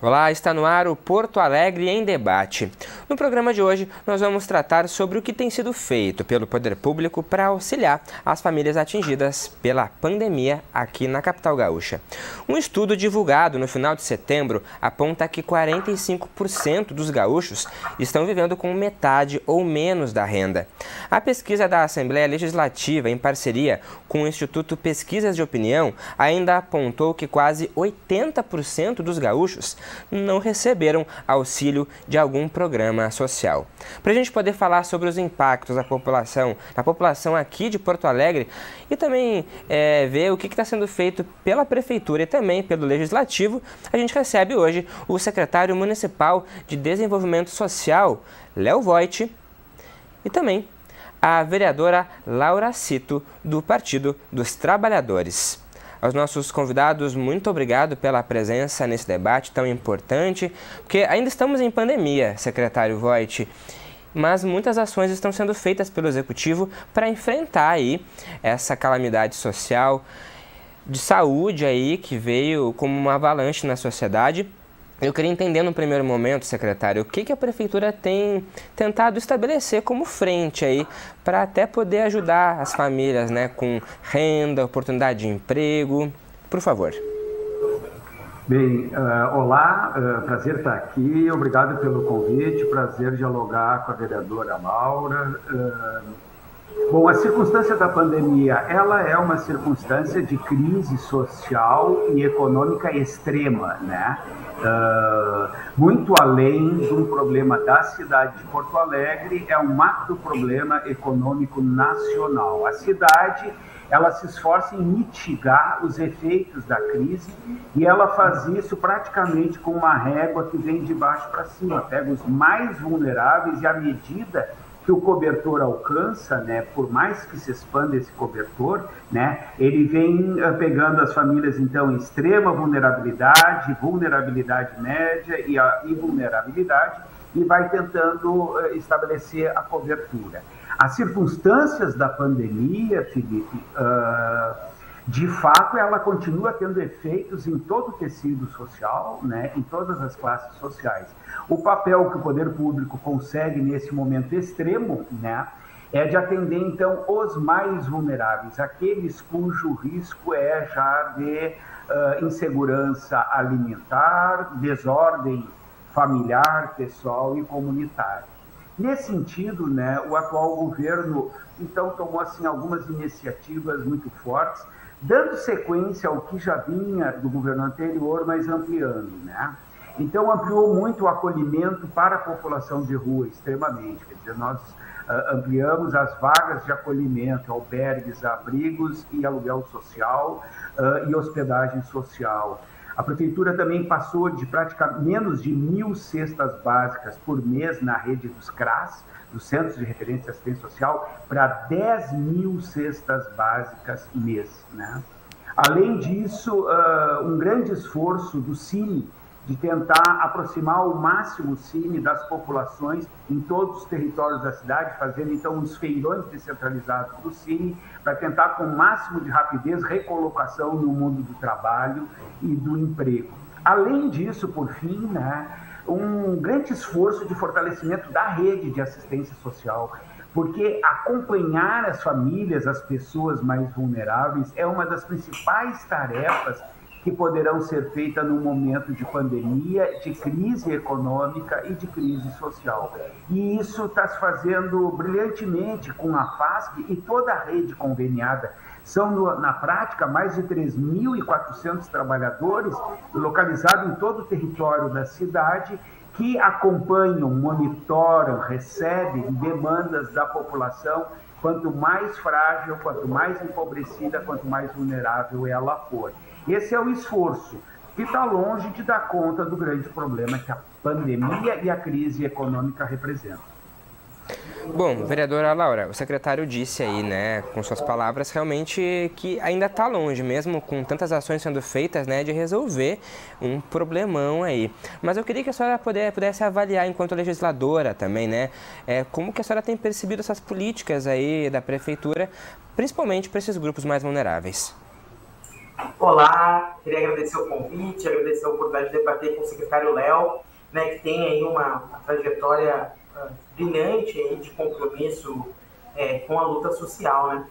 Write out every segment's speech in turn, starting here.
Olá, está no ar o Porto Alegre em Debate. No programa de hoje, nós vamos tratar sobre o que tem sido feito pelo poder público para auxiliar as famílias atingidas pela pandemia aqui na capital gaúcha. Um estudo divulgado no final de setembro aponta que 45% dos gaúchos estão vivendo com metade ou menos da renda. A pesquisa da Assembleia Legislativa, em parceria com o Instituto Pesquisas de Opinião, ainda apontou que quase 80% dos gaúchos não receberam auxílio de algum programa social. Para a gente poder falar sobre os impactos da população aqui de Porto Alegre e também ver o que está sendo feito pela Prefeitura e também pelo Legislativo, a gente recebe hoje o secretário municipal de Desenvolvimento Social, Léo Voit, e também a vereadora Laura Cito, do Partido dos Trabalhadores. Aos nossos convidados, muito obrigado pela presença nesse debate tão importante, porque ainda estamos em pandemia, secretário Voit, mas muitas ações estão sendo feitas pelo Executivo para enfrentar aí essa calamidade social, de saúde aí, que veio como uma avalanche na sociedade. Eu queria entender no primeiro momento, secretário, o que a Prefeitura tem tentado estabelecer como frente aí para até poder ajudar as famílias, né, com renda, oportunidade de emprego. Por favor. Bem, olá, prazer estar aqui, obrigado pelo convite, prazer dialogar com a vereadora Laura. Bom, a circunstância da pandemia, ela é uma circunstância de crise social e econômica extrema, né? Muito além de um problema da cidade de Porto Alegre, é um macro problema econômico nacional. A cidade, ela se esforça em mitigar os efeitos da crise e ela faz isso praticamente com uma régua que vem de baixo para cima, pega os mais vulneráveis e à medida que o cobertor alcança, né, por mais que se expanda esse cobertor, né, ele vem pegando as famílias, então, em extrema vulnerabilidade, vulnerabilidade média e vulnerabilidade, e vai tentando estabelecer a cobertura. As circunstâncias da pandemia, Felipe, de fato, ela continua tendo efeitos em todo o tecido social, né, em todas as classes sociais. O papel que o poder público consegue nesse momento extremo, né, é de atender, então, os mais vulneráveis, aqueles cujo risco é já de insegurança alimentar, desordem familiar, pessoal e comunitária. Nesse sentido, né, o atual governo, então, tomou assim, algumas iniciativas muito fortes, dando sequência ao que já vinha do governo anterior, mas ampliando, né? Então, ampliou muito o acolhimento para a população de rua, extremamente. Quer dizer, nós ampliamos as vagas de acolhimento, albergues, abrigos e aluguel social e hospedagem social. A Prefeitura também passou de praticamente menos de 1.000 cestas básicas por mês na rede dos CRAS, dos Centros de Referência e Assistência Social, para 10.000 cestas básicas mês, né? Além disso, um grande esforço do Cine de tentar aproximar ao máximo o Cine das populações em todos os territórios da cidade, fazendo então uns feirões descentralizados do Cine, para tentar com o máximo de rapidez recolocação no mundo do trabalho e do emprego. Além disso, por fim, né, um grande esforço de fortalecimento da rede de assistência social, porque acompanhar as famílias, as pessoas mais vulneráveis, é uma das principais tarefas que poderão ser feitas num momento de pandemia, de crise econômica e de crise social. E isso está se fazendo brilhantemente com a FASP e toda a rede conveniada. São, na prática, mais de 3.400 trabalhadores localizados em todo o território da cidade que acompanham, monitoram, recebem demandas da população, quanto mais frágil, quanto mais empobrecida, quanto mais vulnerável ela for. Esse é o esforço, que está longe de dar conta do grande problema que a pandemia e a crise econômica representam. Bom, vereadora Laura, o secretário disse aí, né, com suas palavras, realmente que ainda está longe, mesmo com tantas ações sendo feitas, né, de resolver um problemão aí. Mas eu queria que a senhora pudesse avaliar, enquanto legisladora também, né, como que a senhora tem percebido essas políticas aí da Prefeitura, principalmente para esses grupos mais vulneráveis. Olá, queria agradecer o convite, agradecer a oportunidade de debater com o secretário Léo, né, que tem aí uma trajetória brilhante aí de compromisso com a luta social, né?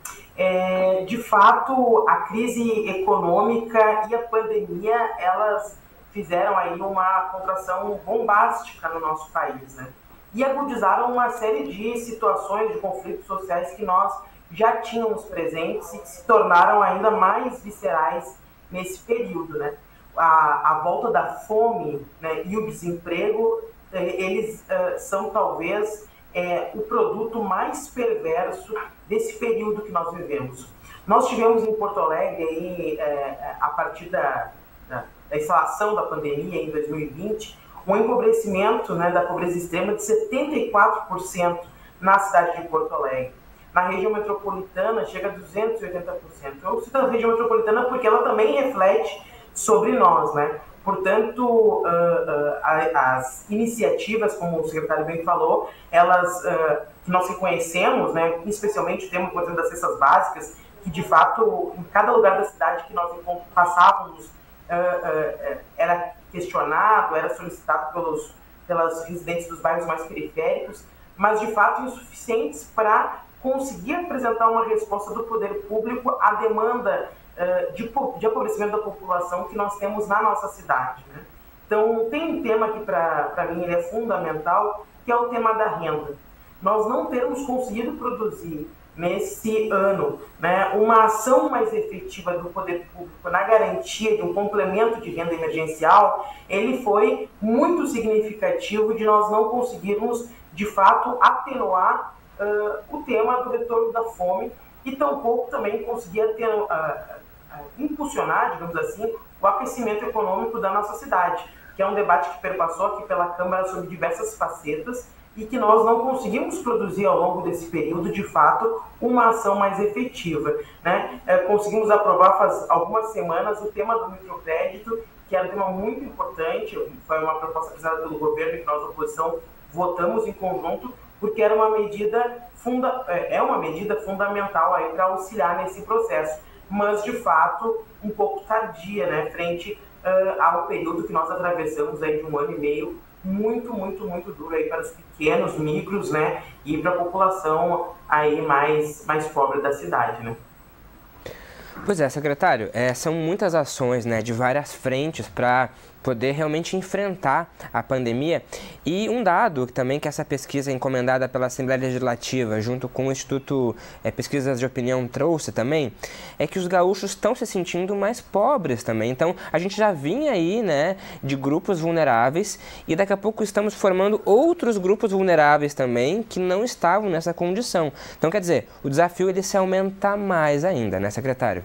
De fato, a crise econômica e a pandemia, elas fizeram aí uma contração bombástica no nosso país, né? E agudizaram uma série de situações de conflitos sociais que nós já tínhamos presentes e que se tornaram ainda mais viscerais nesse período, né? A volta da fome, né, e o desemprego, eles são talvez o produto mais perverso desse período que nós vivemos. Nós tivemos em Porto Alegre, aí, a partir da instalação da pandemia em 2020, um empobrecimento, né, da pobreza extrema de 74% na cidade de Porto Alegre. Na região metropolitana chega a 280%. Eu cito a região metropolitana porque ela também reflete sobre nós, né? Portanto, as iniciativas, como o secretário bem falou, elas que nós reconhecemos, né, especialmente o tema, por exemplo, das cestas básicas, que de fato, em cada lugar da cidade que nós passávamos, era questionado, era solicitado pelas residentes dos bairros mais periféricos, mas de fato insuficientes para conseguir apresentar uma resposta do poder público à demanda de empobrecimento da população que nós temos na nossa cidade, né? Então, tem um tema que para mim ele é fundamental, que é o tema da renda. Nós não termos conseguido produzir nesse ano, né, uma ação mais efetiva do poder público na garantia de um complemento de renda emergencial, ele foi muito significativo de nós não conseguirmos, de fato, atenuar o tema do retorno da fome e tampouco também conseguir impulsionar, digamos assim, o aquecimento econômico da nossa cidade, que é um debate que perpassou aqui pela Câmara sobre diversas facetas e que nós não conseguimos produzir ao longo desse período, de fato, uma ação mais efetiva, né? Conseguimos aprovar faz algumas semanas o tema do microcrédito, que era um tema muito importante, foi uma proposta apresentada pelo governo e que nós, da oposição, votamos em conjunto, porque era uma medida uma medida fundamental aí para auxiliar nesse processo, mas de fato um pouco tardia, né, frente ao período que nós atravessamos aí de um ano e meio muito duro aí para os pequenos, micros, né, e para a população aí mais pobre da cidade, né. Pois é, secretário, são muitas ações, né, de várias frentes para poder realmente enfrentar a pandemia. E um dado também que essa pesquisa encomendada pela Assembleia Legislativa, junto com o Instituto Pesquisas de Opinião, trouxe também, é que os gaúchos estão se sentindo mais pobres também. Então, a gente já vinha aí, né, de grupos vulneráveis e daqui a pouco estamos formando outros grupos vulneráveis também que não estavam nessa condição. Então, quer dizer, o desafio ele se aumenta mais ainda, né, secretário?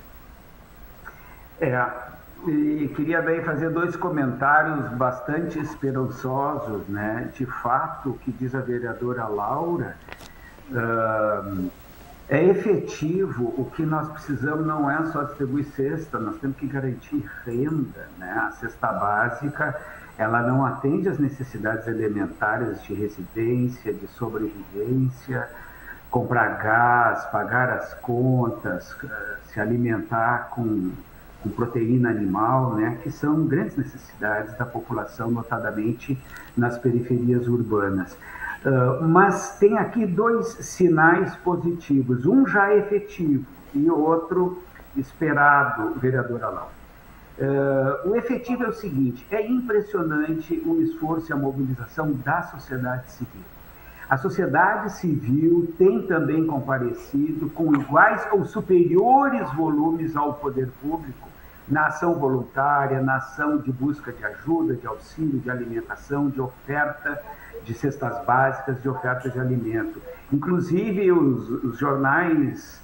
E queria daí fazer dois comentários bastante esperançosos, né? De fato, o que diz a vereadora Laura, é efetivo. O que nós precisamos não é só distribuir cesta, nós temos que garantir renda, né? A cesta básica, ela não atende às necessidades elementares de residência, de sobrevivência, comprar gás, pagar as contas, se alimentar com proteína animal, né, que são grandes necessidades da população, notadamente nas periferias urbanas. Mas tem aqui dois sinais positivos, um já efetivo e outro esperado, vereadora Laura. O efetivo é o seguinte: é impressionante o esforço e a mobilização da sociedade civil. A sociedade civil tem também comparecido com iguais ou superiores volumes ao poder público na ação voluntária, na ação de busca de ajuda, de auxílio, de alimentação, de oferta de cestas básicas, de oferta de alimento. Inclusive, os jornais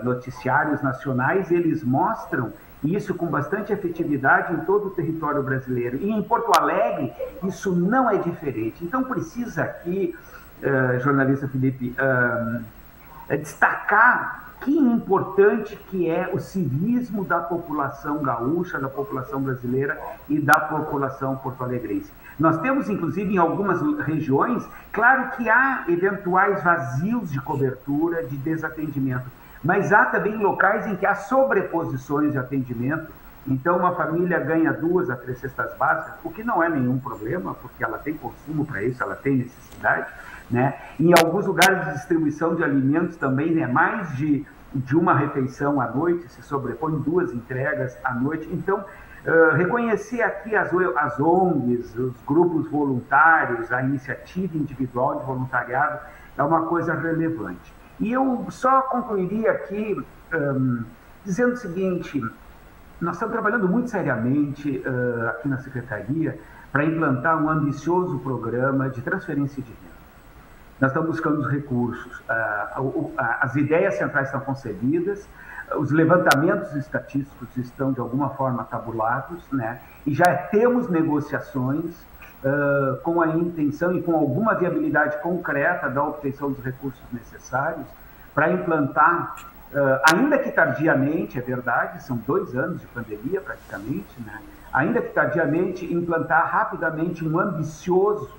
noticiários nacionais, eles mostram isso com bastante efetividade em todo o território brasileiro. E em Porto Alegre, isso não é diferente. Então, precisa aqui, jornalista Felipe, destacar que importante que é o civismo da população gaúcha, da população brasileira e da população porto-alegrense. Nós temos, inclusive, em algumas regiões, claro que há eventuais vazios de cobertura, de desatendimento, Mas há também locais em que há sobreposições de atendimento. Então, uma família ganha 2 a 3 cestas básicas, o que não é nenhum problema, porque ela tem consumo para isso, ela tem necessidade, né? Em alguns lugares de distribuição de alimentos também é mais de uma refeição à noite, se sobrepõe 2 entregas à noite. Então, reconhecer aqui as ONGs, os grupos voluntários, a iniciativa individual de voluntariado é uma coisa relevante. E eu só concluiria aqui dizendo o seguinte: nós estamos trabalhando muito seriamente aqui na Secretaria para implantar um ambicioso programa de transferência de renda. Nós estamos buscando os recursos, as ideias centrais estão concebidas, os levantamentos estatísticos estão de alguma forma tabulados, né? E já temos negociações com a intenção e com alguma viabilidade concreta da obtenção dos recursos necessários para implantar, ainda que tardiamente, é verdade, são 2 anos de pandemia praticamente, né? Ainda que tardiamente, implantar rapidamente um ambicioso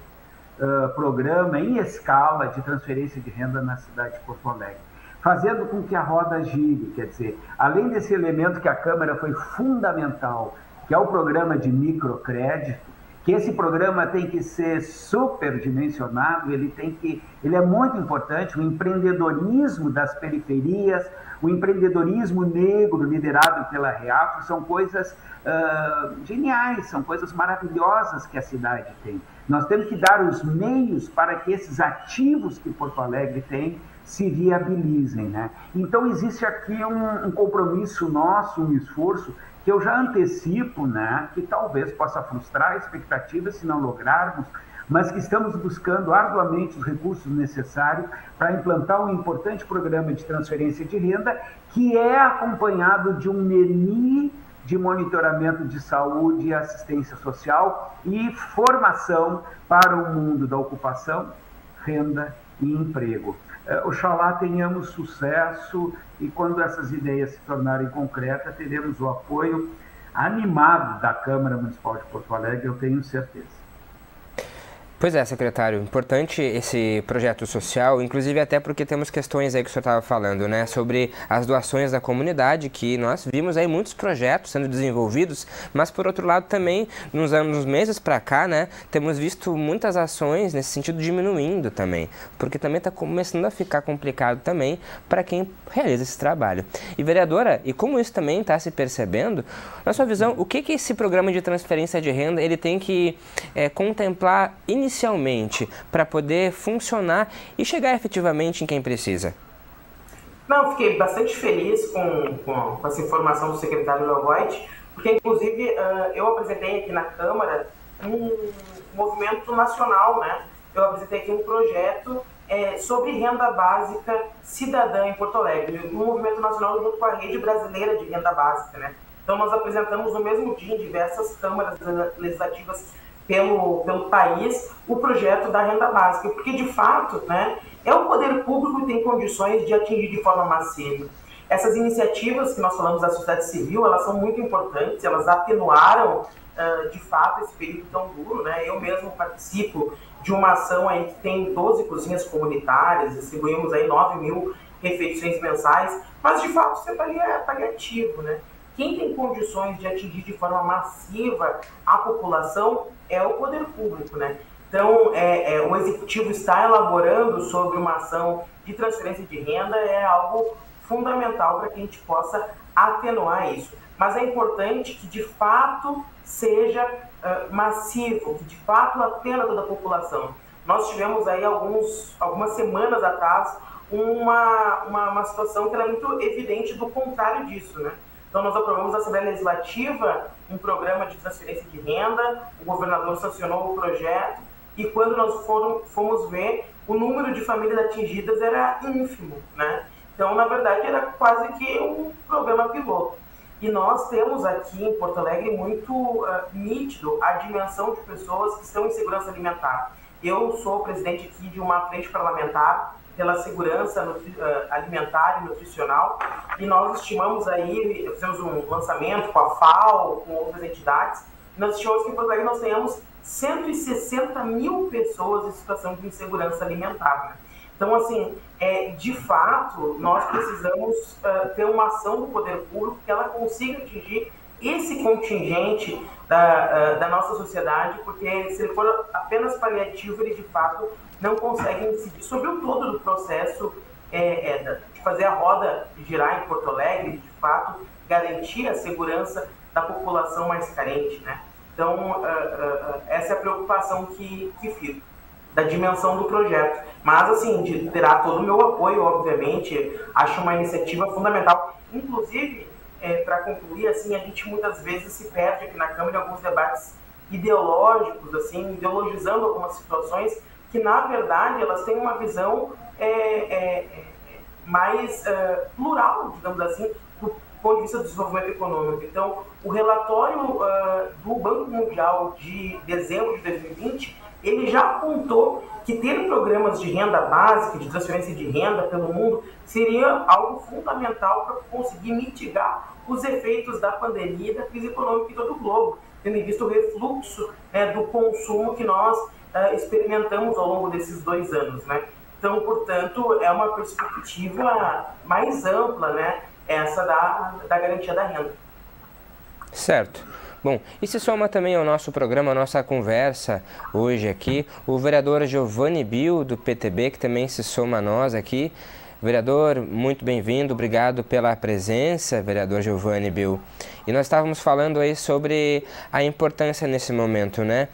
programa em escala de transferência de renda na cidade de Porto Alegre, fazendo com que a roda gire, quer dizer, além desse elemento que a Câmara foi fundamental, que é o programa de microcrédito, que esse programa tem que ser superdimensionado, ele é muito importante, o empreendedorismo das periferias, o empreendedorismo negro liderado pela Reafro, são coisas geniais, são coisas maravilhosas que a cidade tem. Nós temos que dar os meios para que esses ativos que Porto Alegre tem se viabilizem, né? Então existe aqui um compromisso nosso, um esforço que eu já antecipo, né, que talvez possa frustrar expectativas se não lograrmos, mas que estamos buscando arduamente os recursos necessários para implantar um importante programa de transferência de renda que é acompanhado de um menu de monitoramento de saúde e assistência social e formação para o mundo da ocupação, renda e emprego. Oxalá tenhamos sucesso e quando essas ideias se tornarem concretas, teremos o apoio animado da Câmara Municipal de Porto Alegre, eu tenho certeza. Pois é, secretário, importante esse projeto social, inclusive até porque temos questões aí que o senhor estava falando, né, sobre as doações da comunidade, que nós vimos aí muitos projetos sendo desenvolvidos, mas por outro lado também, nos meses para cá, né, temos visto muitas ações nesse sentido diminuindo também, porque também está começando a ficar complicado também para quem realiza esse trabalho. E vereadora, e como isso também está se percebendo, na sua visão, o que esse programa de transferência de renda ele tem que contemplar inicialmente para poder funcionar e chegar efetivamente em quem precisa? Não, fiquei bastante feliz com essa informação do secretário Léo Voigt, porque inclusive eu apresentei aqui na Câmara um movimento nacional, né? Eu apresentei aqui um projeto sobre renda básica cidadã em Porto Alegre, um movimento nacional junto com a Rede Brasileira de Renda Básica, né? Então nós apresentamos no mesmo dia em diversas câmaras legislativas pelo país o projeto da renda básica, porque de fato, né, é o poder público que tem condições de atingir de forma massiva. Essas iniciativas que nós falamos da sociedade civil, elas são muito importantes, elas atenuaram de fato esse período tão duro, né? Eu mesmo participo de uma ação aí que tem 12 cozinhas comunitárias, distribuímos aí 9.000 refeições mensais, mas de fato isso é paliativo, né? Quem tem condições de atingir de forma massiva a população é o poder público, né? Então, o Executivo está elaborando sobre uma ação de transferência de renda, é algo fundamental para que a gente possa atenuar isso. Mas é importante que, de fato, seja massivo, que, de fato, atenda toda a população. Nós tivemos aí algumas semanas atrás uma situação que era muito evidente do contrário disso, né? Então, nós aprovamos na Assembleia Legislativa um programa de transferência de renda, o governador sancionou o projeto, e quando nós fomos ver, o número de famílias atingidas era ínfimo, né? Então, na verdade, era quase que um programa piloto. E nós temos aqui em Porto Alegre muito nítido a dimensão de pessoas que estão em segurança alimentar. Eu sou presidente aqui de uma frente parlamentar pela segurança alimentar e nutricional, e nós estimamos aí, fizemos um lançamento com a FAO, com outras entidades, e nós estimamos que em Porto Alegre nós tenhamos 160 mil pessoas em situação de insegurança alimentar, né? Então, assim, de fato, nós precisamos ter uma ação do poder público que ela consiga atingir esse contingente da nossa sociedade, porque se ele for apenas paliativo, ele de fato não consegue incidir sobre o todo do processo de fazer a roda girar em Porto Alegre, de fato garantir a segurança da população mais carente, né? Então, essa é a preocupação que fica, da dimensão do projeto. Mas, assim, terá todo o meu apoio, obviamente, acho uma iniciativa fundamental. Inclusive, para concluir, assim, a gente muitas vezes se perde aqui na Câmara em alguns debates ideológicos, assim, ideologizando algumas situações que, na verdade, elas têm uma visão mais plural, digamos assim, do ponto de vista do desenvolvimento econômico. Então, o relatório do Banco Mundial de dezembro de 2020, ele já apontou que ter programas de renda básica, de transferência de renda pelo mundo, seria algo fundamental para conseguir mitigar os efeitos da pandemia e da crise econômica em todo o globo, tendo em vista o refluxo do consumo que nós experimentamos ao longo desses 2 anos, né? Então, portanto, é uma perspectiva mais ampla, né, essa da garantia da renda. Certo. Bom, e se soma também ao nosso programa, a nossa conversa hoje aqui, o vereador Giovanni Bill, do PTB, que também se soma a nós aqui. Vereador, muito bem-vindo, obrigado pela presença, vereador Giovanni Bill. E nós estávamos falando aí sobre a importância nesse momento, né,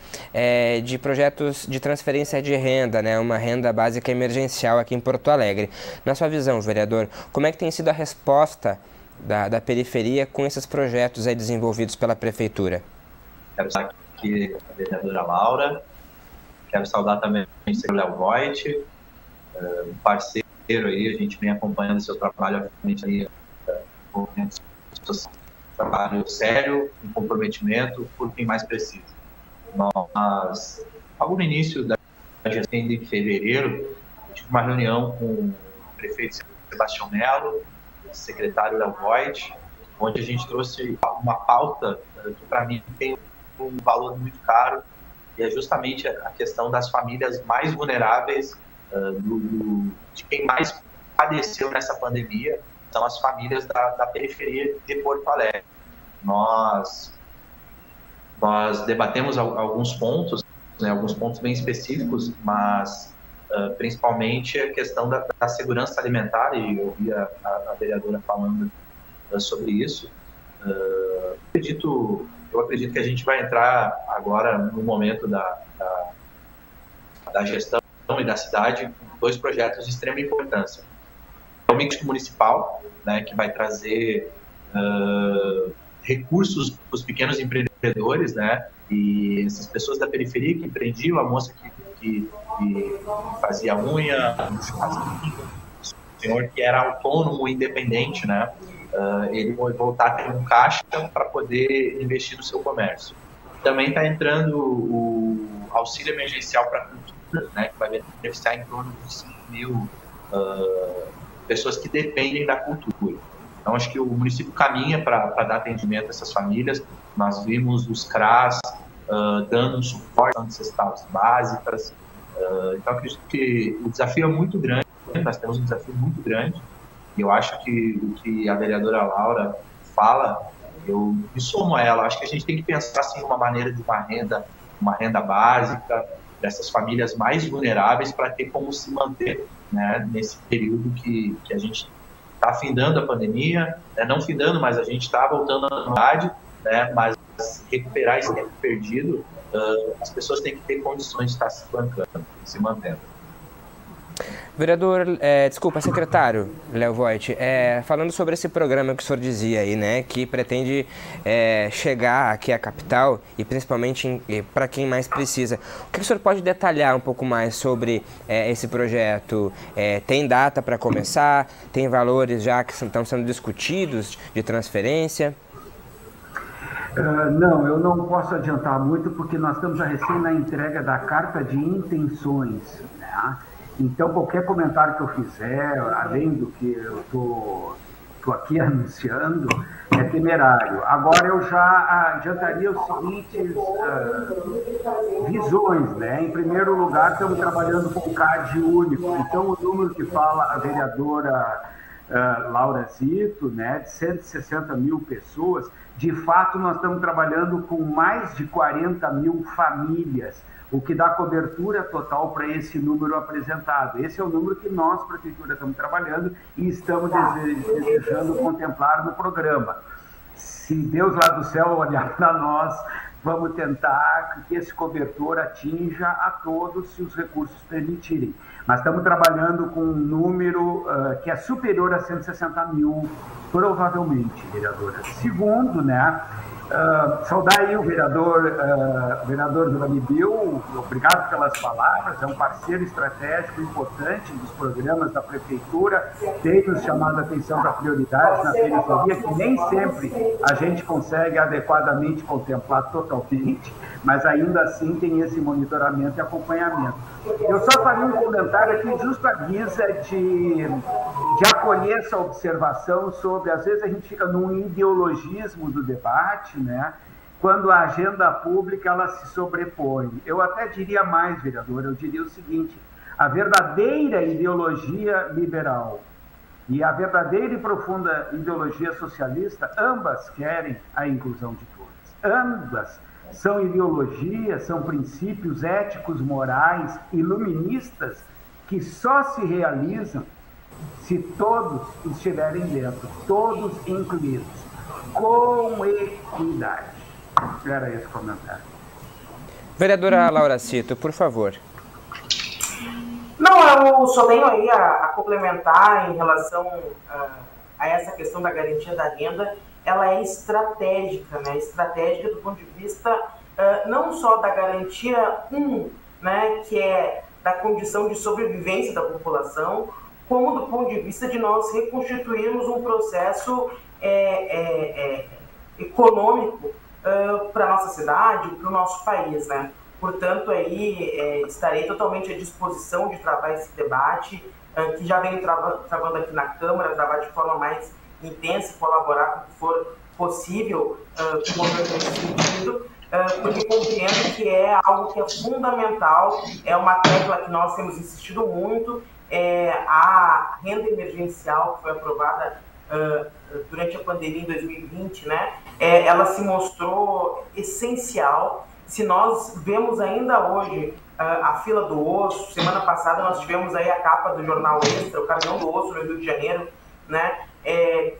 de projetos de transferência de renda, né, uma renda básica emergencial aqui em Porto Alegre. Na sua visão, vereador, como é que tem sido a resposta da periferia com esses projetos aí desenvolvidos pela Prefeitura? Quero estar aqui a vereadora Laura, quero saudar também o senhor Léo Voit, um parceiro aí, a gente vem acompanhando o seu trabalho, obviamente, aí, trabalho sério, um comprometimento por quem mais precisa. Nós, logo no início da gestão de fevereiro, tive uma reunião com o prefeito Sebastião Melo, secretário Léo Voit, onde a gente trouxe uma pauta que para mim tem um valor muito caro, e é justamente a questão das famílias mais vulneráveis, de quem mais padeceu nessa pandemia, são as famílias da periferia de Porto Alegre. Nós debatemos alguns pontos, né, alguns pontos bem específicos, mas principalmente a questão da segurança alimentar, e eu ouvi a vereadora falando sobre isso. Eu acredito que a gente vai entrar agora no momento da gestão e da cidade com 2 projetos de extrema importância. O mix municipal, né, que vai trazer recursos para os pequenos empreendedores, né, e essas pessoas da periferia que empreendiam, a moça que fazia unha, um churrasquinho, o senhor que era autônomo e independente, né, ele vai voltar a ter um caixa para poder investir no seu comércio. Também está entrando o auxílio emergencial para a cultura, né, que vai beneficiar em torno de 5.000 pessoas que dependem da cultura. Então, acho que o município caminha para dar atendimento a essas famílias. Nós vimos os CRAS dando um suporte às cestas básicas. Então, acredito que o desafio é muito grande, nós temos um desafio muito grande, e eu acho que o que a vereadora Laura fala, eu me somo a ela. Acho que a gente tem que pensar assim, uma maneira de uma renda básica dessas famílias mais vulneráveis para ter como se manter, né, nesse período que a gente está findando a pandemia, né, não findando, mas a gente está voltando à normalidade, né, mas recuperar esse tempo perdido, as pessoas têm que ter condições de estar se bancando, se mantendo. Vereador, secretário Léo Voit, falando sobre esse programa que o senhor dizia aí, né, que pretende chegar aqui à capital e principalmente para quem mais precisa, o que o senhor pode detalhar um pouco mais sobre esse projeto? Tem data para começar? Tem valores já que estão sendo discutidos de transferência? Não, eu não posso adiantar muito porque nós estamos já recém na entrega da carta de intenções, né? Então, qualquer comentário que eu fizer, além do que eu estou estou aqui anunciando, é temerário. Agora eu já adiantaria os seguintes visões, né? Em primeiro lugar, estamos trabalhando com CAD único, então o número que fala a vereadora Laura Zito, né, de 160 mil pessoas, de fato nós estamos trabalhando com mais de 40 mil famílias, o que dá cobertura total para esse número apresentado. Esse é o número que nós, Prefeitura, estamos trabalhando e estamos desejando contemplar no programa. Se Deus lá do céu olhar para nós, vamos tentar que esse cobertor atinja a todos, se os recursos permitirem. Mas estamos trabalhando com um número que é superior a 160 mil, provavelmente, vereadora. Segundo, né, saudar aí o vereador Giovanni Bill, obrigado pelas palavras, é um parceiro estratégico importante dos programas da Prefeitura, tem nos chamado a atenção para prioridades na periferia, que nem sempre a gente consegue adequadamente contemplar totalmente, mas ainda assim tem esse monitoramento e acompanhamento. Eu só faria um comentário aqui, justo à guisa de acolher essa observação sobre, às vezes a gente fica num ideologismo do debate, né? Quando a agenda pública ela se sobrepõe. Eu até diria mais, vereador, eu diria o seguinte: a verdadeira ideologia liberal e a verdadeira e profunda ideologia socialista, ambas querem a inclusão de todos. Ambas são ideologias, são princípios éticos, morais, iluministas, que só se realizam se todos estiverem dentro, todos incluídos, com equidade. Era esse comentário. Vereadora Laura Zito, por favor. Não, eu só tenho aí a complementar em relação a essa questão da garantia da renda. Ela é estratégica, né? Estratégica do ponto de vista não só da garantia, né, que é da condição de sobrevivência da população, como do ponto de vista de nós reconstituirmos um processo econômico para a nossa cidade, para o nosso país, né? Portanto, aí estarei totalmente à disposição de travar esse debate, que já venho travando aqui na Câmara, travar de forma mais intensa, colaborar com o que for possível com o governo nesse sentido, porque compreendo que é algo que é fundamental, é uma tecla que nós temos insistido muito, a renda emergencial que foi aprovada durante a pandemia em 2020, né, ela se mostrou essencial. Se nós vemos ainda hoje a fila do osso, semana passada nós tivemos aí a capa do jornal Extra, o caminhão do osso no Rio de Janeiro, né,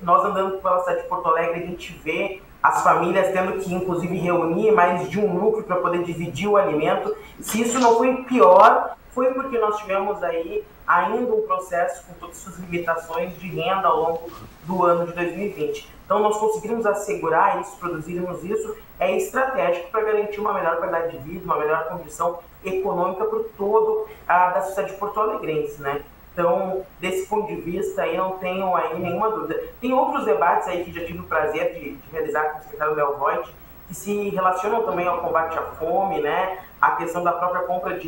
nós andando pela cidade de Porto Alegre, a gente vê as famílias tendo que, inclusive, reunir mais de um núcleo para poder dividir o alimento. Se isso não foi pior, foi porque nós tivemos aí ainda um processo com todas as suas limitações de renda ao longo do ano de 2020. Então, nós conseguirmos assegurar isso, produzirmos isso, é estratégico para garantir uma melhor qualidade de vida, uma melhor condição econômica para o todo da sociedade porto-alegrense, né? Então, desse ponto de vista, aí não tenho aí nenhuma dúvida. Tem outros debates aí que já tive o prazer de realizar com o secretário Léo Voigt, que se relacionam também ao combate à fome, né? A questão da própria compra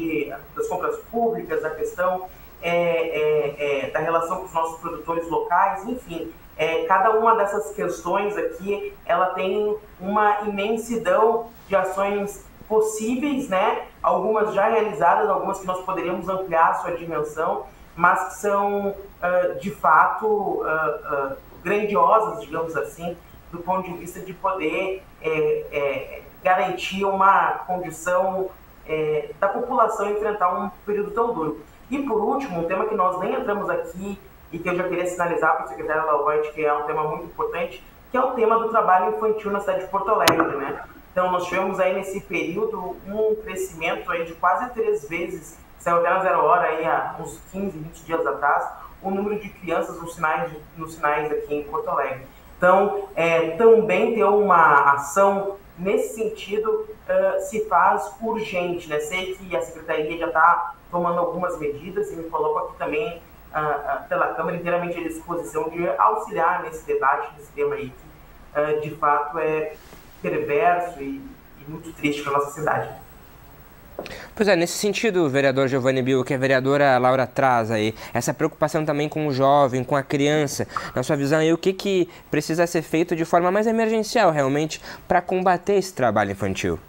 das compras públicas, a questão da relação com os nossos produtores locais, enfim. Cada uma dessas questões aqui, ela tem uma imensidão de ações possíveis, né? Algumas já realizadas, algumas que nós poderíamos ampliar a sua dimensão, mas que são, de fato, grandiosas, digamos assim, do ponto de vista de poder garantir uma condição da população enfrentar um período tão duro. E, por último, um tema que nós nem entramos aqui e que eu já queria sinalizar para o secretário Léo Voigt, que é um tema muito importante, que é o tema do trabalho infantil na cidade de Porto Alegre, né? Então, nós tivemos aí nesse período um crescimento aí de quase 3 vezes, saiu até na 0 hora, aí, há uns 15, 20 dias atrás, o número de crianças nos sinais aqui em Porto Alegre. Então, também ter uma ação nesse sentido se faz urgente, né? Sei que a Secretaria já está tomando algumas medidas e me coloco aqui também pela Câmara inteiramente à disposição de auxiliar nesse debate, nesse tema aí, que de fato é perverso e muito triste para a nossa cidade. Pois é, nesse sentido, vereador Giovanni Bill, que a vereadora Laura traz aí, essa preocupação também com o jovem, com a criança, na sua visão aí, o que precisa ser feito de forma mais emergencial, realmente, para combater esse trabalho infantil?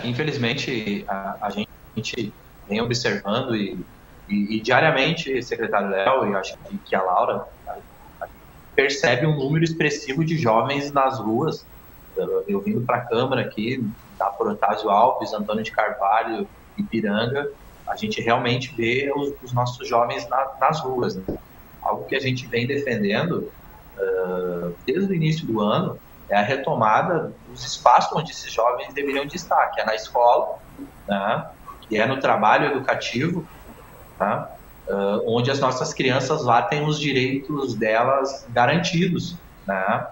Infelizmente, a gente vem observando e diariamente, secretário Léo, e acho que a Laura, percebe um número expressivo de jovens nas ruas. Eu vindo para a Câmara aqui, da Protásio Alves, Antônio de Carvalho, Ipiranga, a gente realmente vê os nossos jovens nas ruas, né? Algo que a gente vem defendendo desde o início do ano é a retomada dos espaços onde esses jovens deveriam de estar, que é na escola, né? Que é no trabalho educativo, né? Onde as nossas crianças lá têm os direitos delas garantidos, né?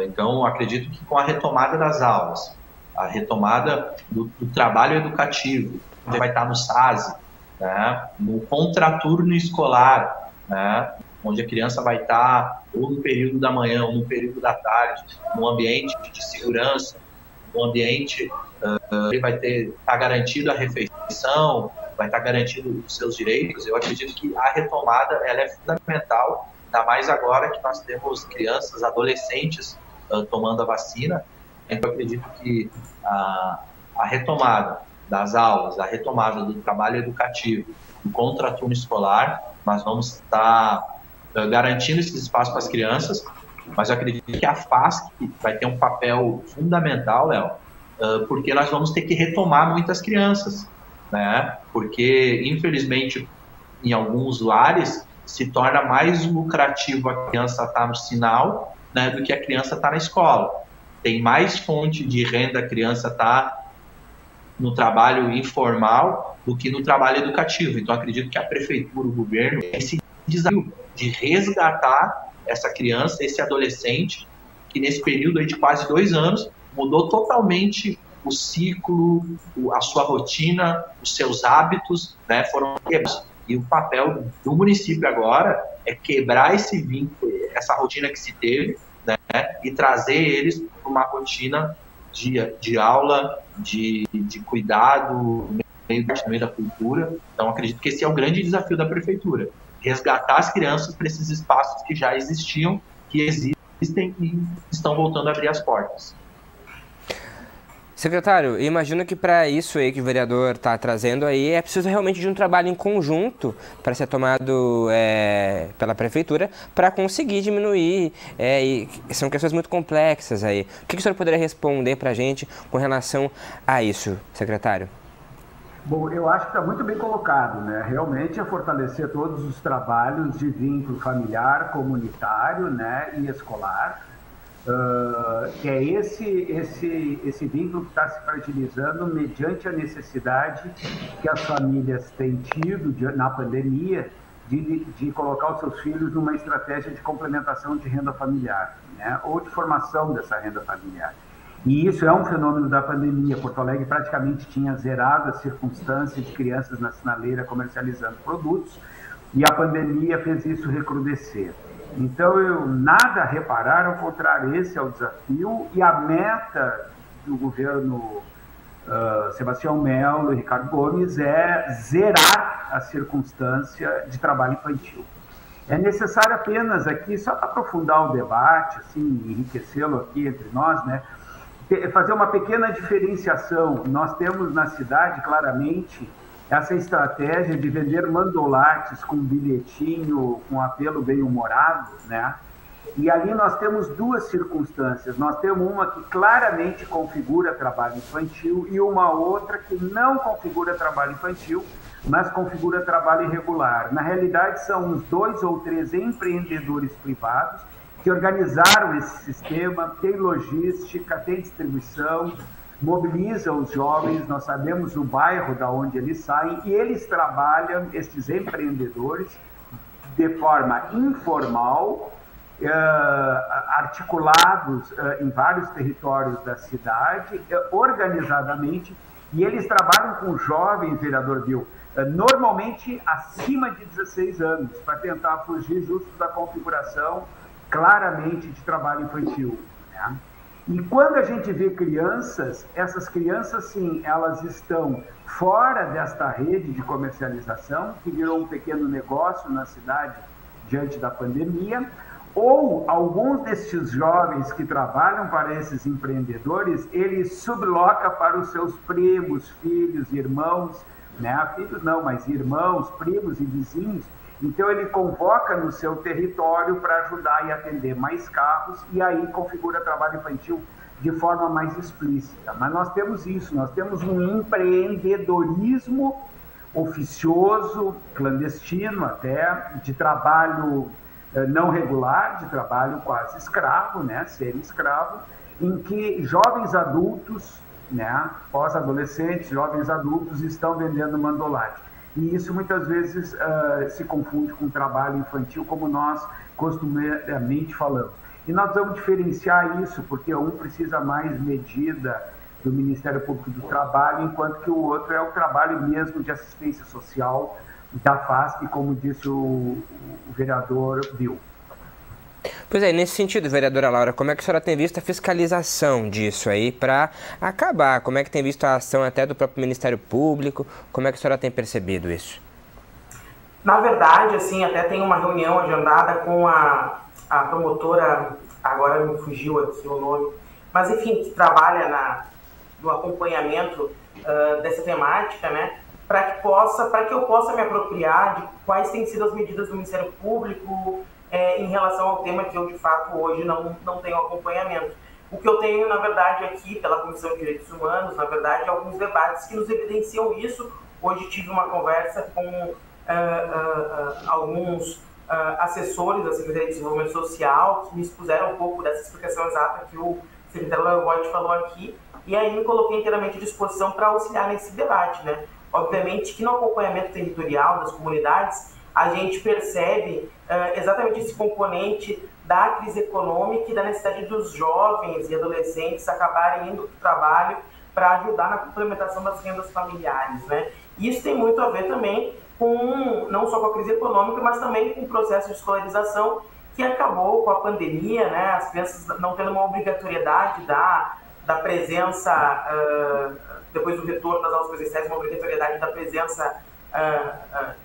Então, acredito que com a retomada das aulas, a retomada do trabalho educativo, onde vai estar no SASE, né? No contraturno escolar, né? Onde a criança vai estar ou no período da manhã ou no período da tarde, num ambiente de segurança, num ambiente ele vai estar garantido a refeição, vai estar garantido os seus direitos. Eu acredito que a retomada ela é fundamental, ainda mais agora que nós temos crianças, adolescentes tomando a vacina. Então, eu acredito que a retomada das aulas, a retomada do trabalho educativo, do contraturno escolar, nós vamos estar garantindo esses espaços para as crianças, mas eu acredito que a FASC vai ter um papel fundamental, Léo, porque nós vamos ter que retomar muitas crianças, né? Porque, infelizmente, em alguns lares, se torna mais lucrativo a criança estar no sinal, né, do que a criança estar na escola. Tem mais fonte de renda a criança estar no trabalho informal do que no trabalho educativo. Então, acredito que a prefeitura, o governo, tem esse desafio de resgatar essa criança, esse adolescente, que nesse período aí de quase 2 anos mudou totalmente o ciclo, a sua rotina, os seus hábitos, né, foram quebrados. E o papel do município agora é quebrar esse vínculo, essa rotina que se teve, né, e trazer eles para uma rotina de aula, de cuidado no meio da cultura. Então, acredito que esse é o grande desafio da prefeitura, resgatar as crianças para esses espaços que já existiam, que existem e estão voltando a abrir as portas. Secretário, imagino que para isso aí que o vereador está trazendo aí é preciso realmente de um trabalho em conjunto para ser tomado pela prefeitura para conseguir diminuir, e são questões muito complexas aí. O que o senhor poderia responder para a gente com relação a isso, secretário? Bom, eu acho que está muito bem colocado, né? Realmente é fortalecer todos os trabalhos de vínculo familiar, comunitário, né, e escolar. Que é esse vínculo que está se fragilizando mediante a necessidade que as famílias têm tido na pandemia de colocar os seus filhos numa estratégia de complementação de renda familiar, né, ou de formação dessa renda familiar. E isso é um fenômeno da pandemia. Porto Alegre praticamente tinha zerado a circunstância de crianças na sinaleira comercializando produtos, e a pandemia fez isso recrudescer. Então, eu nada a reparar, ao contrário, esse é o desafio, e a meta do governo Sebastião Melo e Ricardo Gomes é zerar a circunstância de trabalho infantil. É necessário apenas aqui, só para aprofundar o debate, assim, enriquecê-lo aqui entre nós, né, fazer uma pequena diferenciação. Nós temos na cidade, claramente, essa estratégia de vender mandolates com bilhetinho, com apelo bem-humorado, né? E ali nós temos duas circunstâncias. Nós temos uma que claramente configura trabalho infantil e uma outra que não configura trabalho infantil, mas configura trabalho irregular. Na realidade, são uns 2 ou 3 empreendedores privados que organizaram esse sistema, tem logística, tem distribuição, mobiliza os jovens, nós sabemos o bairro da onde eles saem, e eles trabalham, esses empreendedores, de forma informal, articulados em vários territórios da cidade, organizadamente, e eles trabalham com jovens, vereador Bill, normalmente acima de 16 anos, para tentar fugir justo da configuração claramente de trabalho infantil, né? E quando a gente vê crianças, essas crianças, sim, elas estão fora desta rede de comercialização, que virou um pequeno negócio na cidade diante da pandemia, ou alguns destes jovens que trabalham para esses empreendedores, eles sublocam para os seus primos, filhos, irmãos, né? Filhos não, mas irmãos, primos e vizinhos. Então ele convoca no seu território para ajudar e atender mais carros e aí configura trabalho infantil de forma mais explícita. Mas nós temos isso, nós temos um empreendedorismo oficioso, clandestino até, de trabalho não regular, de trabalho quase escravo, né, semi-escravo, em que jovens adultos, né, pós-adolescentes, jovens adultos estão vendendo mandolate. E isso muitas vezes se confunde com o trabalho infantil, como nós costumeiramente falamos. E nós vamos diferenciar isso, porque um precisa mais medida do Ministério Público do Trabalho, enquanto que o outro é o trabalho mesmo de assistência social da FASP, como disse o vereador Bill. Pois é, nesse sentido, vereadora Laura, como é que a senhora tem visto a fiscalização disso aí para acabar? Como é que tem visto a ação até do próprio Ministério Público? Como é que a senhora tem percebido isso? Na verdade, assim, até tem uma reunião agendada com a promotora, agora me fugiu aqui o nome, mas enfim, que trabalha no acompanhamento dessa temática, né? Para que eu possa me apropriar de quais têm sido as medidas do Ministério Público em relação ao tema que eu, de fato, hoje não tenho acompanhamento. O que eu tenho, na verdade, aqui, pela Comissão de Direitos Humanos, na verdade, alguns debates que nos evidenciam isso. Hoje tive uma conversa com alguns assessores da Secretaria de Desenvolvimento Social que me expuseram um pouco dessa explicação exata que o secretário Léo Voigt falou aqui, e aí me coloquei inteiramente à disposição para auxiliar nesse debate, né? Obviamente que no acompanhamento territorial das comunidades, a gente percebe exatamente esse componente da crise econômica e da necessidade dos jovens e adolescentes acabarem indo para o trabalho para ajudar na complementação das rendas familiares, né? E isso tem muito a ver também não só com a crise econômica, mas também com o processo de escolarização que acabou com a pandemia, né? As crianças não tendo uma obrigatoriedade da presença, depois do retorno das aulas presenciais, uma obrigatoriedade da presença,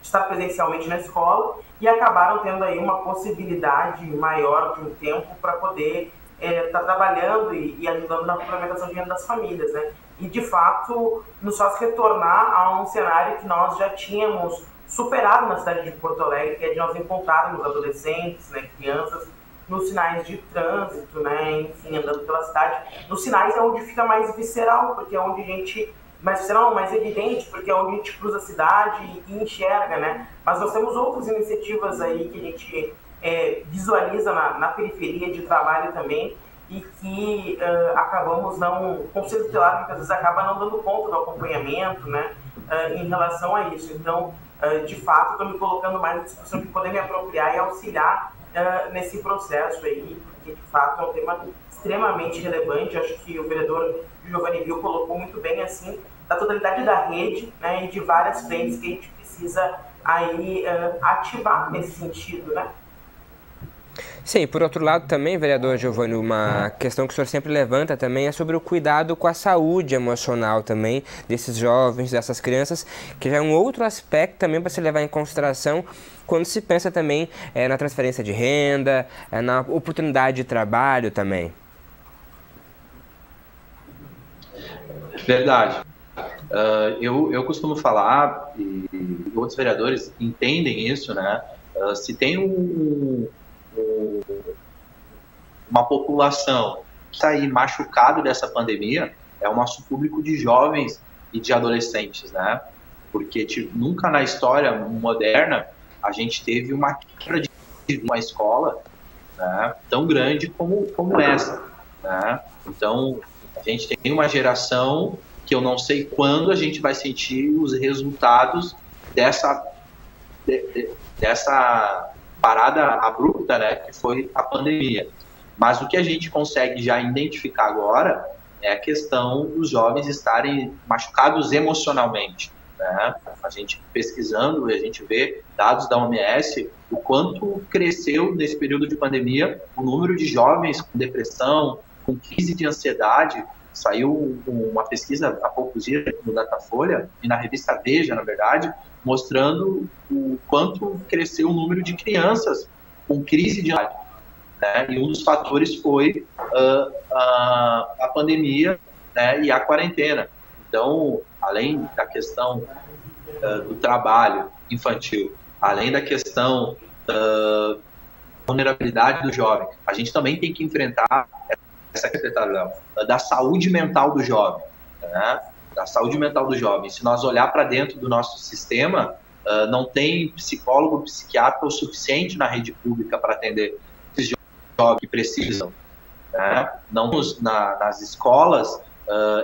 de estar presencialmente na escola, e acabaram tendo aí uma possibilidade maior de um tempo para poder estar trabalhando e ajudando na complementação de renda das famílias, né? E, de fato, nos faz retornar a um cenário que nós já tínhamos superado na cidade de Porto Alegre, que é de nós encontrarmos adolescentes, né, crianças, nos sinais de trânsito, né, enfim, andando pela cidade. Nos sinais é onde fica mais visceral, porque é onde a gente... mais visceral, mais evidente, porque é onde a gente cruza a cidade e enxerga, né? Mas nós temos outras iniciativas aí que a gente visualiza na periferia de trabalho também, e que acabamos não, com o Conselho Tutelar muitas vezes acaba não dando conta do acompanhamento, né, em relação a isso. Então, de fato, estou me colocando mais na discussão de poder me apropriar e auxiliar nesse processo aí, porque de fato é um tema extremamente relevante. Acho que o vereador Giovanni Bill colocou muito bem, assim, da totalidade da rede, né, e de várias frentes que a gente precisa aí ativar nesse sentido, né? Sim, por outro lado também, vereador Giovanni, uma questão que o senhor sempre levanta também é sobre o cuidado com a saúde emocional também desses jovens, dessas crianças, que já é um outro aspecto também para se levar em consideração quando se pensa também na transferência de renda, na oportunidade de trabalho também. Verdade. Eu costumo falar, e outros vereadores entendem isso, né? Se tem uma população que está aí machucado dessa pandemia, é o nosso público de jovens e de adolescentes, né? Porque nunca na história moderna a gente teve uma quebra de uma escola, né, tão grande como essa, né? Então, a gente tem uma geração que eu não sei quando a gente vai sentir os resultados dessa parada abrupta, né, que foi a pandemia. Mas o que a gente consegue já identificar agora é a questão dos jovens estarem machucados emocionalmente, né? A gente pesquisando, a gente vê dados da OMS, o quanto cresceu nesse período de pandemia o número de jovens com depressão, com crise de ansiedade. Saiu uma pesquisa há poucos dias no Datafolha e na revista Veja, na verdade, mostrando o quanto cresceu o número de crianças com crise de ansiedade, né? E um dos fatores foi a pandemia, né, e a quarentena. Então, além da questão do trabalho infantil, além da questão da vulnerabilidade do jovem, a gente também tem que enfrentar essa questão da saúde mental do jovem, né? Da saúde mental do jovem. Se nós olhar para dentro do nosso sistema, não tem psicólogo, psiquiatra o suficiente na rede pública para atender esses jovens que precisam, né? Não nas escolas,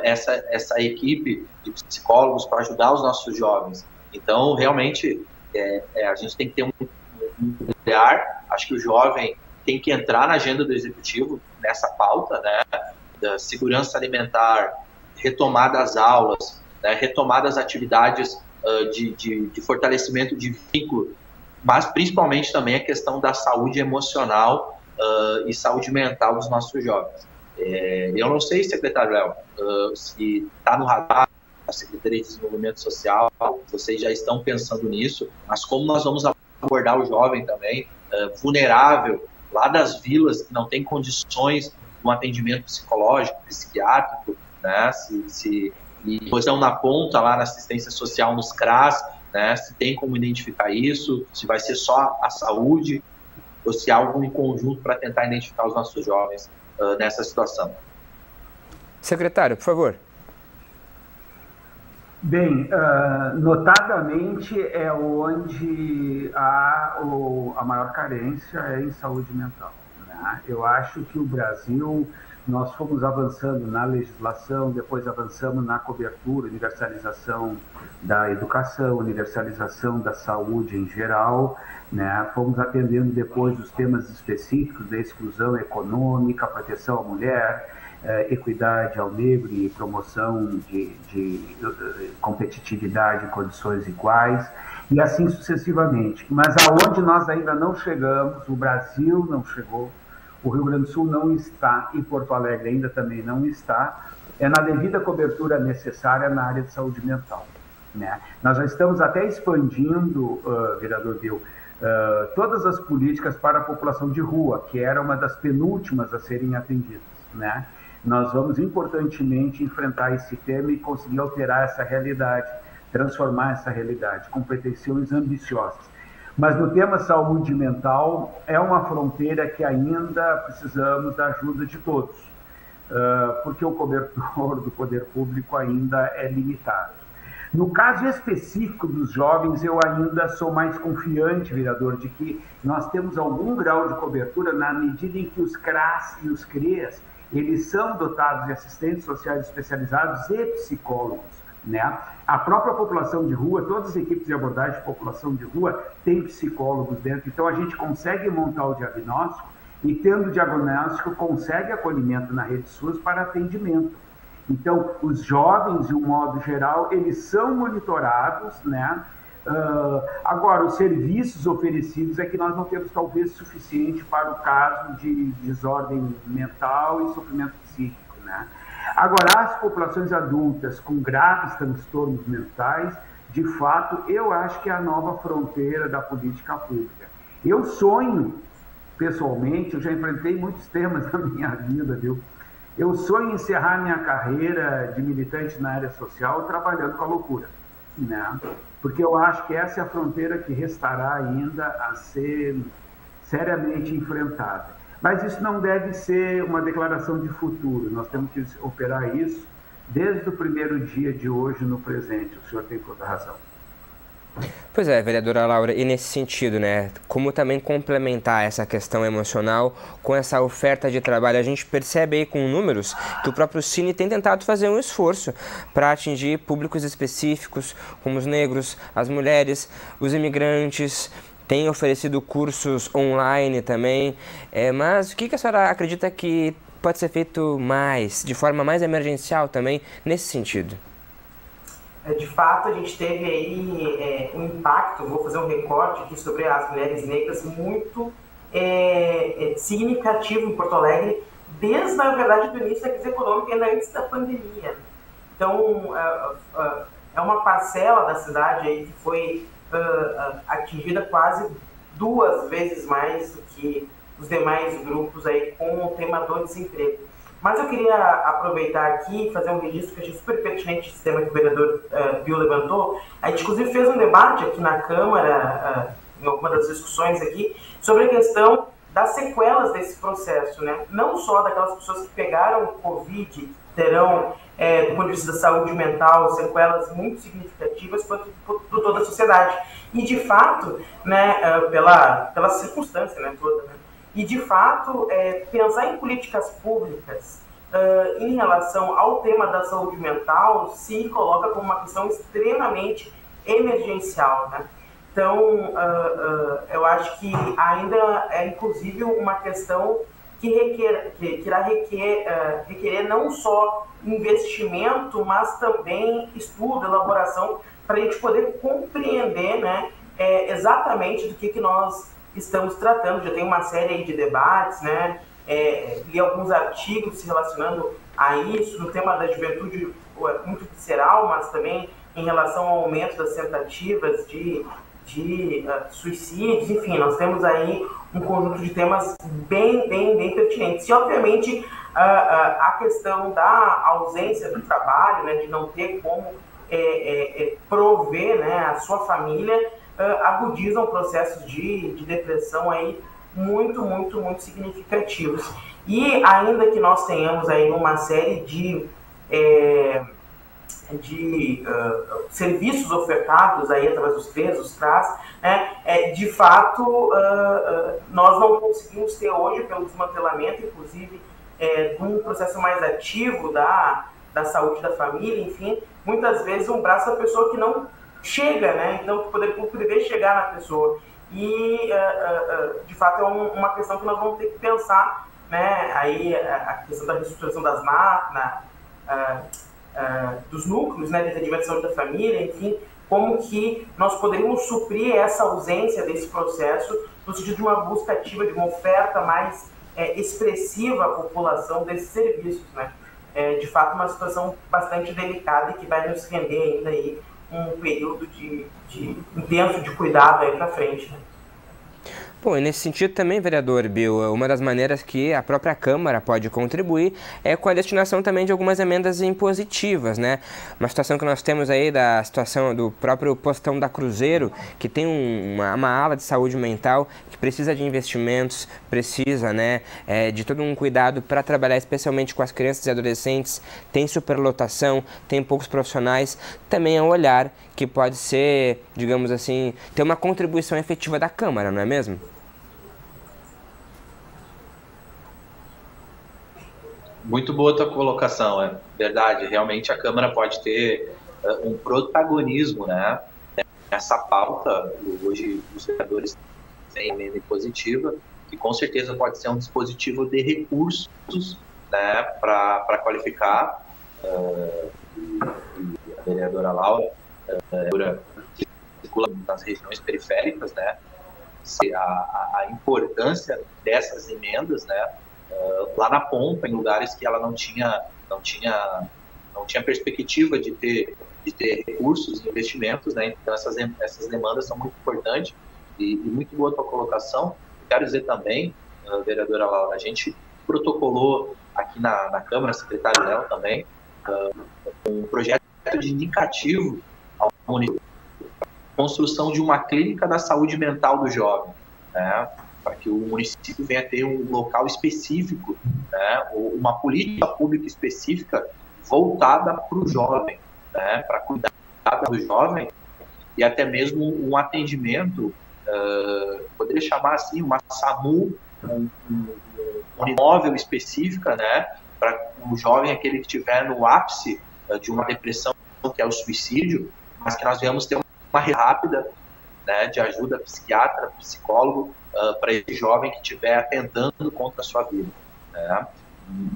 essa equipe de psicólogos para ajudar os nossos jovens. Então, realmente, a gente tem que ter um olhar. Acho que o jovem tem que entrar na agenda do executivo nessa pauta, né, da segurança alimentar, retomada das aulas, né, retomada das atividades de fortalecimento de vínculo, mas principalmente também a questão da saúde emocional e saúde mental dos nossos jovens. Eu não sei, secretário Léo, se está no radar da Secretaria de Desenvolvimento Social, vocês já estão pensando nisso, mas como nós vamos abordar o jovem também, vulnerável, lá das vilas, que não tem condições de um atendimento psicológico, psiquiátrico, né? E depois estão na ponta, lá na assistência social, nos CRAS, né? Se tem como identificar isso, se vai ser só a saúde, ou se há algo em conjunto para tentar identificar os nossos jovens nessa situação. Secretário, por favor. Bem, notadamente é onde há a maior carência em saúde mental, né? Eu acho que o Brasil, nós fomos avançando na legislação, depois avançamos na cobertura, universalização da educação, universalização da saúde em geral, né? Fomos atendendo depois os temas específicos da exclusão econômica, proteção à mulher, equidade ao negro e promoção de competitividade em condições iguais, e assim sucessivamente. Mas aonde nós ainda não chegamos, o Brasil não chegou, o Rio Grande do Sul não está, e Porto Alegre ainda também não está, é na devida cobertura necessária na área de saúde mental, né? Nós já estamos até expandindo, vereador Bill, todas as políticas para a população de rua, que era uma das penúltimas a serem atendidas, né? Nós vamos importantemente enfrentar esse tema e conseguir alterar essa realidade, transformar essa realidade com pretensões ambiciosas. Mas no tema saúde mental, é uma fronteira que ainda precisamos da ajuda de todos, porque o cobertor do poder público ainda é limitado. No caso específico dos jovens, eu ainda sou mais confiante, vereador, de que nós temos algum grau de cobertura na medida em que os CRAS e os CREAS, eles são dotados de assistentes sociais especializados e psicólogos, né? A própria população de rua, todas as equipes de abordagem de população de rua têm psicólogos dentro, então a gente consegue montar o diagnóstico e, tendo o diagnóstico, consegue acolhimento na rede SUS para atendimento. Então, os jovens, de um modo geral, eles são monitorados, né? Agora, os serviços oferecidos é que nós não temos talvez suficiente para o caso de desordem mental e sofrimento psíquico, né? Agora, as populações adultas com graves transtornos mentais, de fato, eu acho que é a nova fronteira da política pública. Eu sonho, pessoalmente, eu já enfrentei muitos temas na minha vida, viu? Eu sonho em encerrar minha carreira de militante na área social trabalhando com a loucura, né? Porque eu acho que essa é a fronteira que restará ainda a ser seriamente enfrentada. Mas isso não deve ser uma declaração de futuro, nós temos que operar isso desde o primeiro dia de hoje no presente. O senhor tem toda a razão. Pois é, vereadora Laura, e nesse sentido, né, como também complementar essa questão emocional com essa oferta de trabalho? A gente percebe aí com números que o próprio Cine tem tentado fazer um esforço para atingir públicos específicos, como os negros, as mulheres, os imigrantes, tem oferecido cursos online também, mas o que a senhora acredita que pode ser feito mais, de forma mais emergencial também, nesse sentido? De fato, a gente teve aí um impacto, vou fazer um recorte aqui sobre as mulheres negras, muito significativo em Porto Alegre, desde, na verdade, do início da crise econômica, ainda antes da pandemia. Então, é uma parcela da cidade aí que foi atingida quase 2 vezes mais do que os demais grupos aí com o tema do desemprego. Mas eu queria aproveitar aqui e fazer um registro que eu achei super pertinente esse tema que o vereador Bill levantou. A gente, inclusive, fez um debate aqui na Câmara, em alguma das discussões aqui, sobre a questão das sequelas desse processo, né? Não só daquelas pessoas que pegaram Covid, terão, do ponto de vista da saúde mental, sequelas muito significativas quanto por toda a sociedade. E, de fato, né, pela circunstância, né, toda, né? E, de fato, pensar em políticas públicas em relação ao tema da saúde mental se coloca como uma questão extremamente emergencial, né? Então, eu acho que ainda é, inclusive, uma questão que irá requerer não só investimento, mas também estudo, elaboração, para a gente poder compreender, né, exatamente do que nós estamos tratando. Já tem uma série aí de debates, né, li alguns artigos se relacionando a isso, no tema da juventude muito visceral, mas também em relação ao aumento das tentativas de suicídios. Enfim, nós temos aí um conjunto de temas bem pertinentes. E, obviamente, a questão da ausência do trabalho, né, de não ter como prover, né, a sua família, agudizam processos de depressão aí muito significativos. E ainda que nós tenhamos aí uma série de serviços ofertados aí através dos CREs, dos CRAS, né, de fato, nós não conseguimos ter hoje, pelo desmantelamento, inclusive, um processo mais ativo da saúde da família, enfim, muitas vezes um braço da pessoa que não chega, né, então o poder público deveria chegar na pessoa. E, de fato, é uma questão que nós vamos ter que pensar, né, aí a questão da reestruturação das dos núcleos, né, de atendimento de saúde da família, enfim, como que nós poderíamos suprir essa ausência desse processo no sentido de uma busca ativa, de uma oferta mais expressiva à população desses serviços, né? De fato, uma situação bastante delicada e que vai nos render ainda aí um período intenso de cuidado aí para frente, né? Bom, e nesse sentido também, vereador Bill, uma das maneiras que a própria Câmara pode contribuir é com a destinação também de algumas emendas impositivas, né? Uma situação que nós temos aí da situação do próprio postão da Cruzeiro, que tem uma ala de saúde mental que precisa de investimentos, precisa, né, de todo um cuidado para trabalhar especialmente com as crianças e adolescentes, tem superlotação, tem poucos profissionais, também é um olhar que pode ser, digamos assim, ter uma contribuição efetiva da Câmara, não é mesmo? Muito boa a tua colocação, é verdade. Realmente a Câmara pode ter um protagonismo, né, nessa pauta. Hoje os vereadores têm emenda impositiva, que com certeza pode ser um dispositivo de recursos, né, para qualificar. E a vereadora Laura circula nas regiões periféricas, né, a importância dessas emendas, né, lá na ponta, em lugares que ela não tinha perspectiva de ter recursos e investimentos, né? Então essas demandas são muito importantes e muito boa a tua colocação. Quero dizer também, vereadora Laura, a gente protocolou aqui na Câmara, secretário Léo também, um projeto de indicativo ao município, construção de uma clínica da saúde mental do jovem, né? Para que o município venha ter um local específico, né, uma política pública específica voltada para o jovem, né, para cuidar do jovem e até mesmo um atendimento, poderia chamar assim, uma SAMU, um imóvel específica, né, para o jovem, aquele que estiver no ápice de uma depressão, que é o suicídio, mas que nós venhamos ter uma rede rápida, né, de ajuda psiquiatra, psicólogo, para esse jovem que estiver atentando contra a sua vida, né?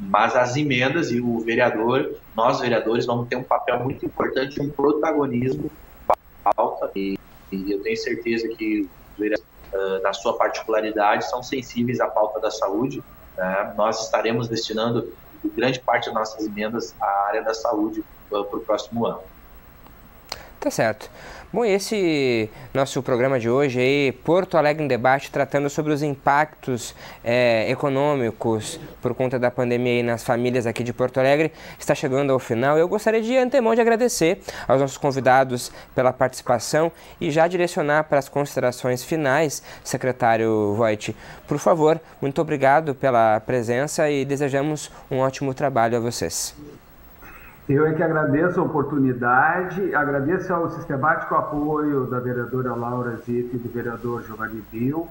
Mas as emendas e o vereador, nós vereadores, vamos ter um papel muito importante, um protagonismo na pauta, e eu tenho certeza que os vereadores, na sua particularidade, são sensíveis à pauta da saúde, né, nós estaremos destinando grande parte das nossas emendas à área da saúde para o próximo ano. Tá certo. Bom, esse nosso programa de hoje aí, Porto Alegre em Debate, tratando sobre os impactos econômicos por conta da pandemia aí nas famílias aqui de Porto Alegre, está chegando ao final. Eu gostaria de antemão de agradecer aos nossos convidados pela participação e já direcionar para as considerações finais, secretário Voit. Por favor, muito obrigado pela presença e desejamos um ótimo trabalho a vocês. Eu é que agradeço a oportunidade, agradeço ao sistemático apoio da vereadora Laura Zito e do vereador Giovanni Bill.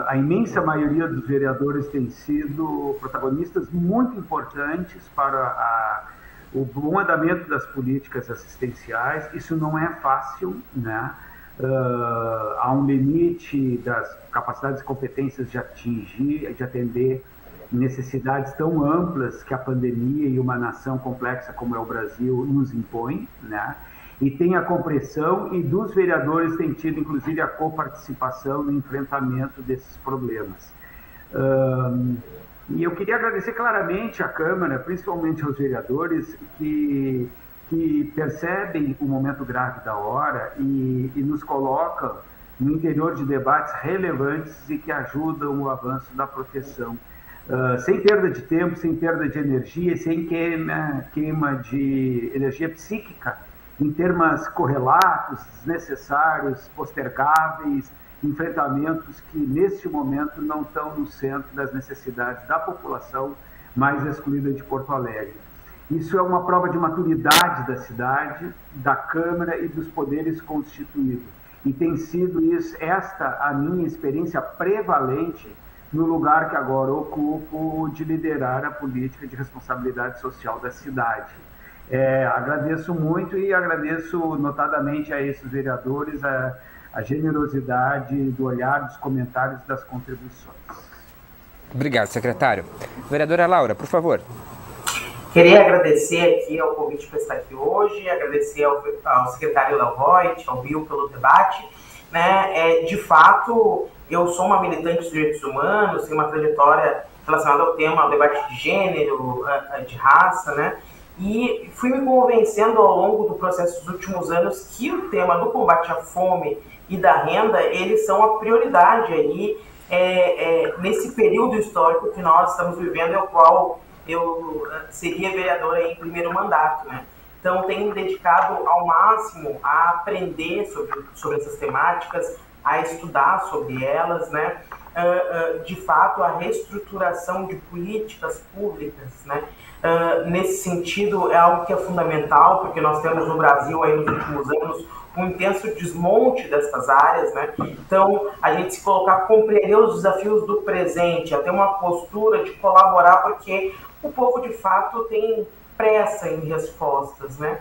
A imensa maioria dos vereadores tem sido protagonistas muito importantes para o bom andamento das políticas assistenciais. Isso não é fácil, né? Há um limite das capacidades e competências de atingir, de atender necessidades tão amplas que a pandemia e uma nação complexa como é o Brasil nos impõe, né? E tem a compreensão, e dos vereadores tem tido, inclusive, a coparticipação no enfrentamento desses problemas. E eu queria agradecer claramente à Câmara, principalmente aos vereadores, que percebem o momento grave da hora e nos colocam no interior de debates relevantes e que ajudam o avanço da proteção. Sem perda de tempo, sem perda de energia, sem queima de energia psíquica, em termos correlatos, desnecessários, postergáveis, enfrentamentos que, neste momento, não estão no centro das necessidades da população mais excluída de Porto Alegre. Isso é uma prova de maturidade da cidade, da Câmara e dos poderes constituídos. E tem sido esta a minha experiência prevalente no lugar que agora ocupo de liderar a política de responsabilidade social da cidade. Agradeço muito e agradeço notadamente a esses vereadores a generosidade do olhar, dos comentários e das contribuições. Obrigado, secretário. Vereadora Laura, por favor. Queria agradecer aqui ao convite para estar aqui hoje, agradecer ao secretário Léo Voit, ao Bill pelo debate. Né? De fato, eu sou uma militante dos direitos humanos, tenho uma trajetória relacionada ao tema, ao debate de gênero, de raça, né? E fui me convencendo ao longo do processo dos últimos anos que o tema do combate à fome e da renda, eles são a prioridade aí nesse período histórico que nós estamos vivendo, ao qual eu seria vereadora em primeiro mandato, né? Então, tenho me dedicado ao máximo a aprender sobre essas temáticas, a estudar sobre elas, né? De fato, a reestruturação de políticas públicas, né? Nesse sentido, é algo que é fundamental, porque nós temos no Brasil, aí, nos últimos anos, um intenso desmonte dessas áreas, né? Então, a gente se colocar, compreender os desafios do presente, a ter uma postura de colaborar, porque o povo, de fato, tem pressa em respostas, né?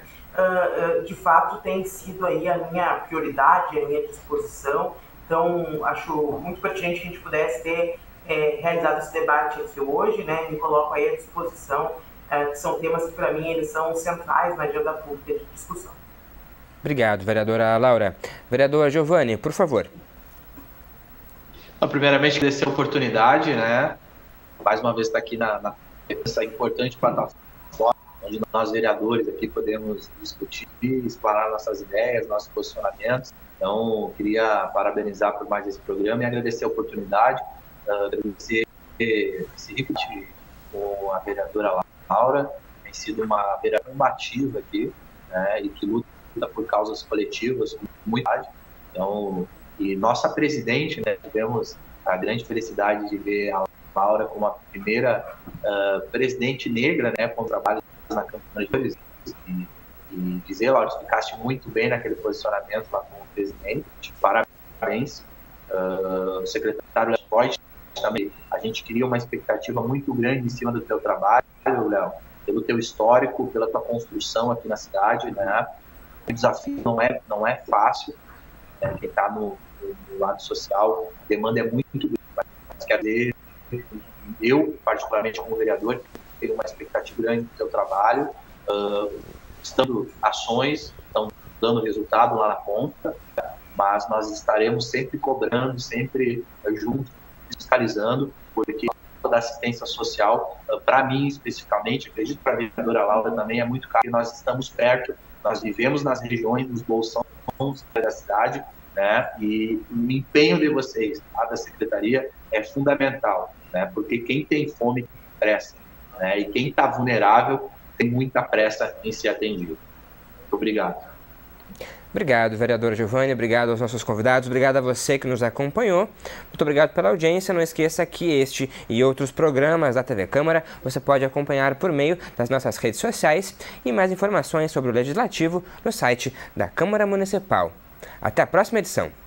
De fato, tem sido aí a minha prioridade, a minha disposição. Então, acho muito pertinente que a gente pudesse ter realizado esse debate aqui hoje, né? Me coloco aí à disposição, que são temas que, para mim, eles são centrais na agenda pública de discussão. Obrigado, vereadora Laura. Vereador Giovanni, por favor. Primeiramente, agradecer a oportunidade, né? Mais uma vez estar aqui nessa importante plataforma, onde nós, vereadores, aqui podemos discutir, explorar nossas ideias, nossos posicionamentos. Então, queria parabenizar por mais esse programa e agradecer a oportunidade, agradecer esse repetir com a vereadora Laura, tem sido uma vereadora combativa aqui, né, e que luta por causas coletivas com muita. Então, e nossa presidente, né, tivemos a grande felicidade de ver a Laura como a primeira presidente negra, né, com trabalho na Câmara de Vereadores, e dizer, Laura, tu ficaste muito bem naquele posicionamento lá como presidente, parabéns. O secretário Voit também, a gente cria uma expectativa muito grande em cima do teu trabalho, Léo, pelo teu histórico, pela tua construção aqui na cidade, né? O desafio não é fácil, né? Quem está no lado social, a demanda é muito grande, mas quer dizer, eu, particularmente como vereador, tenho uma expectativa grande do teu trabalho, estando ações, estão dando resultado lá na ponta, mas nós estaremos sempre cobrando, sempre juntos, fiscalizando, porque da assistência social, para mim especificamente, acredito para a vereadora Laura também, é muito caro, nós estamos perto, nós vivemos nas regiões dos bolsões da cidade, né? E o empenho de vocês, da secretaria, é fundamental, né? Porque quem tem fome tem pressa, né? E quem está vulnerável tem muita pressa em ser atendido. Muito obrigado. Obrigado, vereadora Giovanni, obrigado aos nossos convidados, obrigado a você que nos acompanhou. Muito obrigado pela audiência. Não esqueça que este e outros programas da TV Câmara você pode acompanhar por meio das nossas redes sociais e mais informações sobre o Legislativo no site da Câmara Municipal. Até a próxima edição.